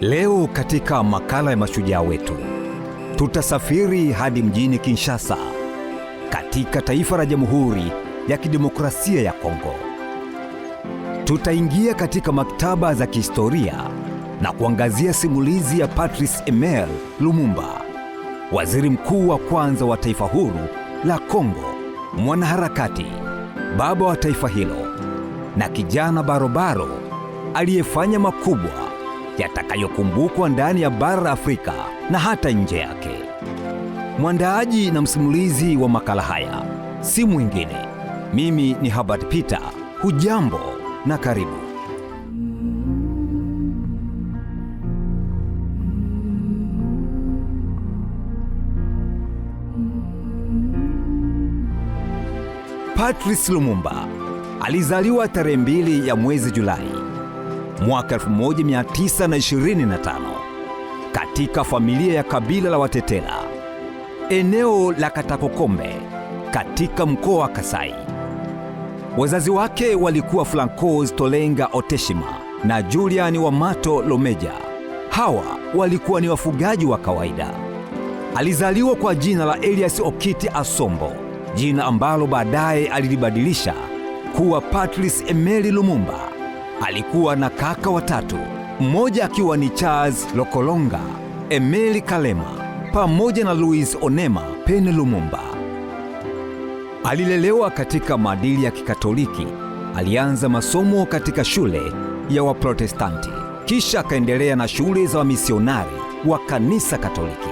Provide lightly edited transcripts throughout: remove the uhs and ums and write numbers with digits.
Leo katika makala ya mashujaa wetu, tutasafiri hadi mjini Kinshasa, katika taifa la Jamhuri ya Kidemokrasia ya Kongo. Tutaingia katika maktaba za kihistoria na kuangazia simulizi ya Patrice Emery Lumumba, waziri mkuu wa kwanza wa taifa huru la Kongo, mwanaharakati, baba wa taifa hilo na kijana barobaro aliyefanya makubwa yatakayokumbukwa ndani ya bara la Afrika na hata nje yake. Mwandaaji na msimulizi wa makala haya si mwingine, mimi ni Herbert Peter. Hujambo na karibu. Patrice Lumumba alizaliwa tarehe 2 ya mwezi Julai mwaka 1925 katika familia ya kabila la Watetela, eneo la Katakokombe katika mkoa wa Kasai. Wazazi wake walikuwa Francois Tolenga Oteshima na Julian Wamato Lomeja. Hawa walikuwa ni wafugaji wa kawaida. Alizaliwa kwa jina la Elias Okiti Asombo, jina ambalo baadaye alilibadilisha kuwa Patrice Emery Lumumba. Alikuwa na kaka watatu, mmoja akiwa ni Charles Lokolonga Emery Kalema pamoja na Louis Onema Pene Lumumba. Alilelewa katika maadili ya Kikatoliki. Alianza masomo katika shule ya Waprotestanti, kisha akaendelea na shule za wamisionari wa kanisa Katoliki.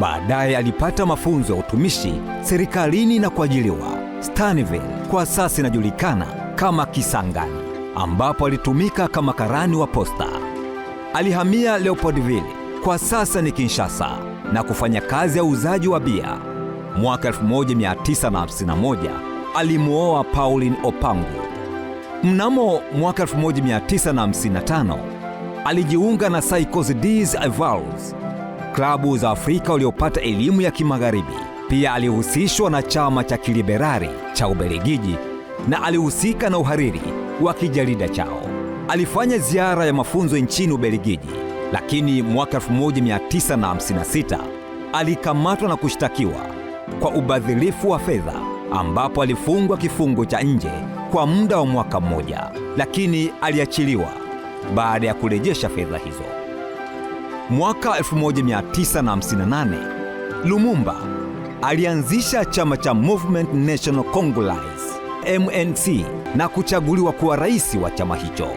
Baadaye alipata mafunzo ya utumishi serikalini na kuajiliwa Stanleyville, kwa sasa inajulikana kama Kisangani, ambapo alitumika kama karani wa posta. Alihamia Leopoldville, kwa sasa ni Kinshasa, na kufanya kazi ya uuzaji wa bia. Mwaka 1951 alimuoa Pauline Opangu. Mnamo mwaka 1955 alijiunga na Psychos des Avoirs, klabu za Afrika waliopata elimu ya kimagharibi. Pia alihusishwa na chama cha kiliberari cha Ubelgiji na alihusika na uhariri wa kijarida chao. Alifanya ziara ya mafunzo nchini Ubelgiji, lakini mwaka 1956 alikamatwa na kushtakiwa kwa ubadhirifu wa fedha, ambapo alifungwa kifungo cha nje kwa muda wa mwaka mmoja, lakini aliachiliwa baada ya kurejesha fedha hizo. Mwaka 1958 Lumumba alianzisha chama cha Movement National Congolese MNC na kuchaguliwa kuwa rais wa chama hicho.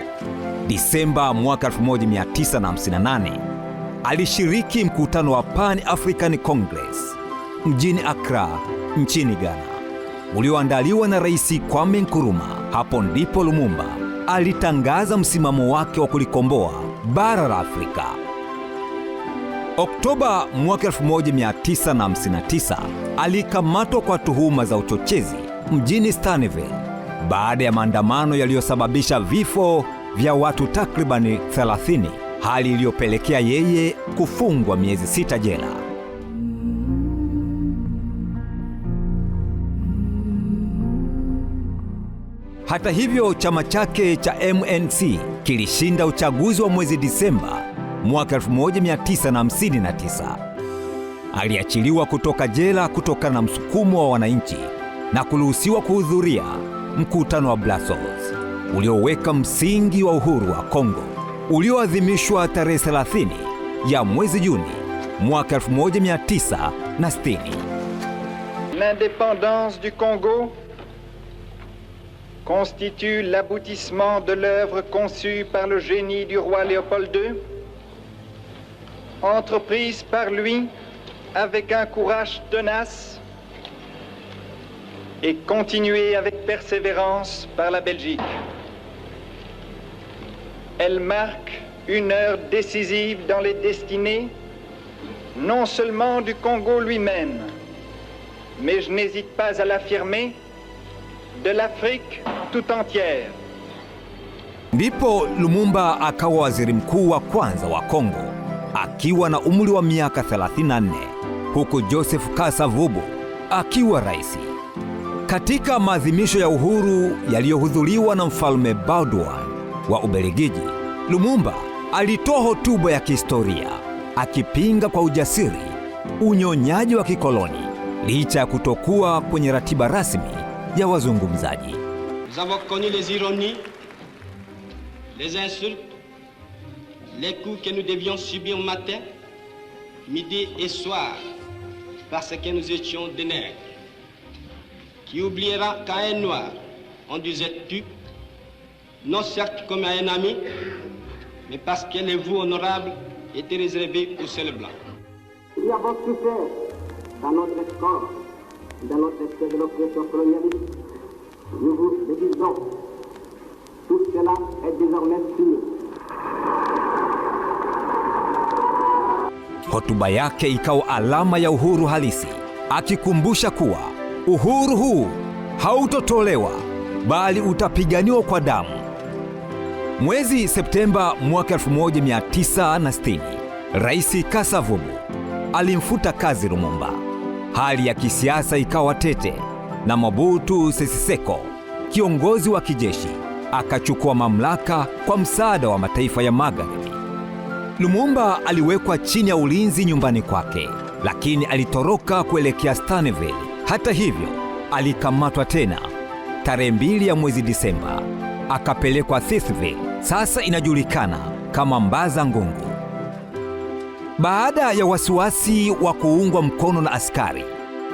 Disemba mwaka 1958 alishiriki mkutano wa Pan African Congress mjini Accra nchini Ghana, ulioandaliwa na Rais Kwame Nkrumah. Hapo ndipo Lumumba alitangaza msimamo wake wa kulikomboa bara la Afrika. Oktoba mwaka 1959 alikamatwa kwa tuhuma za uchochezi mjini Stanleyville baada ya maandamano yaliyosababisha vifo vya watu takribani 30, hali iliyopelekea yeye kufungwa miezi 6 jela. Hata hivyo, chama chake cha MNC kilishinda uchaguzi wa mwezi Disemba mwaka 1959. Aliachiliwa kutoka jela kutokana na msukumo wa wananchi na kuruhusiwa kuhudhuria mkutano wa Brussels ulioweka msingi wa uhuru wa Kongo, ulioadhimishwa tarehe 30 ya mwezi Juni mwaka 1960. L'indépendance du Congo constitue l'aboutissement de l'œuvre conçue par le génie du roi Léopold II, entreprise par lui avec un courage tenace et continuée avec persévérance par la Belgique. Elle marque une heure décisive dans les destinées, non seulement du Congo lui-même, mais je n'hésite pas à l'affirmer, de l'Afrique tout entière. Ndipo Lumumba akawa waziri mkuu wa kwanza wa Kongo akiwa na umri wa miaka 34, huku Joseph Kasavubu akiwa rais. Katika maadhimisho ya uhuru yaliyohudhuriwa na Mfalme Baudouin wa Ubelgiji, Lumumba alitoa hotuba ya kihistoria akipinga kwa ujasiri unyonyaji wa kikoloni licha ya kutokuwa kwenye ratiba rasmi ya wazungumzaji. Nous avons connu les ironies, les insultes, les coups que nous devions subir matin, midi et soir parce que nous étions des nègres. Qui oubliera qu'à un noir on disait tu, non certes comme à un ami, mais parce que les voix honorables étaient réservées aux seuls blancs. Il y a beaucoup souffert dans notre corps, dans notre espèce de l'oppression colonialiste. Nous vous le disons, tout cela est désormais fini. Hotuba yake ikawa alama ya uhuru halisi, akikumbusha kuwa uhuru huu hautotolewa bali utapiganiwa kwa damu. Mwezi Septemba mwaka 1960, Rais Kasavubu alimfuta kazi Lumumba. Hali ya kisiasa ikawa tete na Mobutu Sese Seko, kiongozi wa kijeshi, akachukua mamlaka kwa msaada wa mataifa ya Magharibi. Lumumba aliwekwa chini ya ulinzi nyumbani kwake, lakini alitoroka kuelekea Stanleyville. Hata hivyo, alikamatwa tena tarehe 2 ya mwezi Disemba, akapelekwa Thithville, sasa inajulikana kama Mbaza Ngungu. Baada ya wasiwasi wa kuungwa mkono na askari,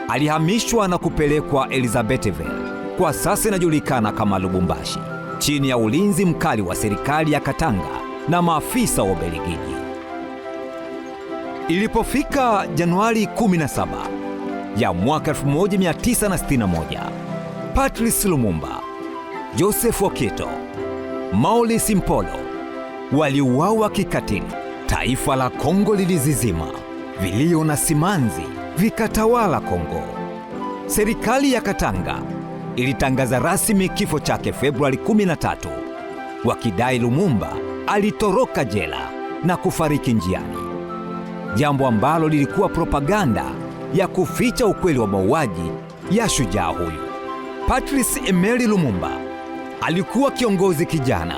alihamishwa na kupelekwa Elizabethville, kwa sasa inajulikana kama Lubumbashi, chini ya ulinzi mkali wa serikali ya Katanga na maafisa wa Ubelgiji. Ilipofika Januari 17 ya mwaka 1961, Patrice Lumumba, Joseph Okito, Maurice Mpolo waliuawa kikatili. Taifa la Kongo lilizizima, vilio na simanzi vikatawala Kongo. Serikali ya Katanga ilitangaza rasmi kifo chake Februari 13, wakidai Lumumba alitoroka jela na kufariki njiani, jambo ambalo lilikuwa propaganda ya kuficha ukweli wa mauaji ya shujaa huyu. Patrice Emery Lumumba alikuwa kiongozi kijana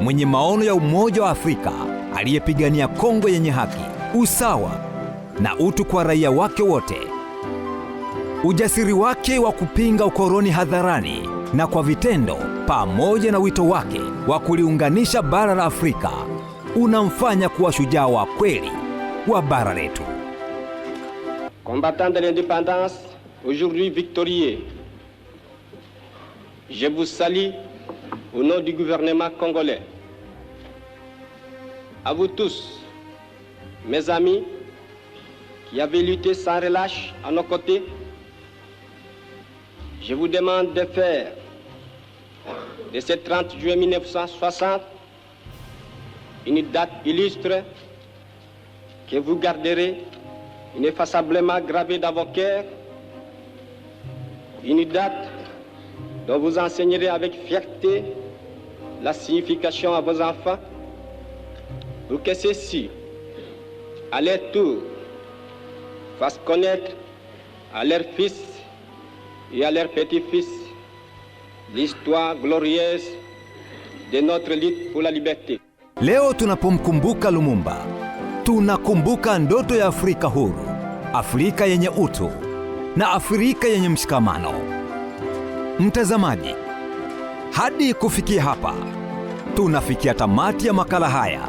mwenye maono ya umoja wa Afrika, aliyepigania Kongo yenye haki, usawa na utu kwa raia wake wote. Ujasiri wake wa kupinga ukoloni hadharani na kwa vitendo, pamoja na wito wake wa kuliunganisha bara la Afrika, unamfanya kuwa shujaa wa kweli wa bara letu. Combattant de l'indépendance, aujourd'hui victorieux, je vous salue au nom du gouvernement congolais. À vous tous, mes amis, qui avez lutté sans relâche à nos côtés, je vous demande de faire de ce 30 juillet 1960 une date illustre que vous garderez ineffaçablement gravée dans vos cœurs, une date dont vous enseignerez avec fierté la signification à vos enfants, pour que ceux-ci, à leur tour, fassent connaître à leurs fils et à leurs petits-fils l'histoire glorieuse de notre lutte pour la liberté. Leo tunapomkumbuka Lumumba, tunakumbuka ndoto ya Afrika huru, Afrika yenye utu na Afrika yenye mshikamano. Mtazamaji, hadi kufikia hapa tunafikia tamati ya makala haya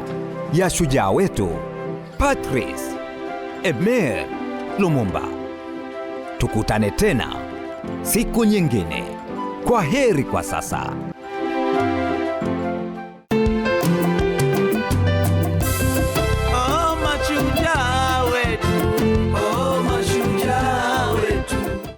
ya shujaa wetu Patrice Emery Lumumba. Tukutane tena siku nyingine. Kwa heri kwa sasa.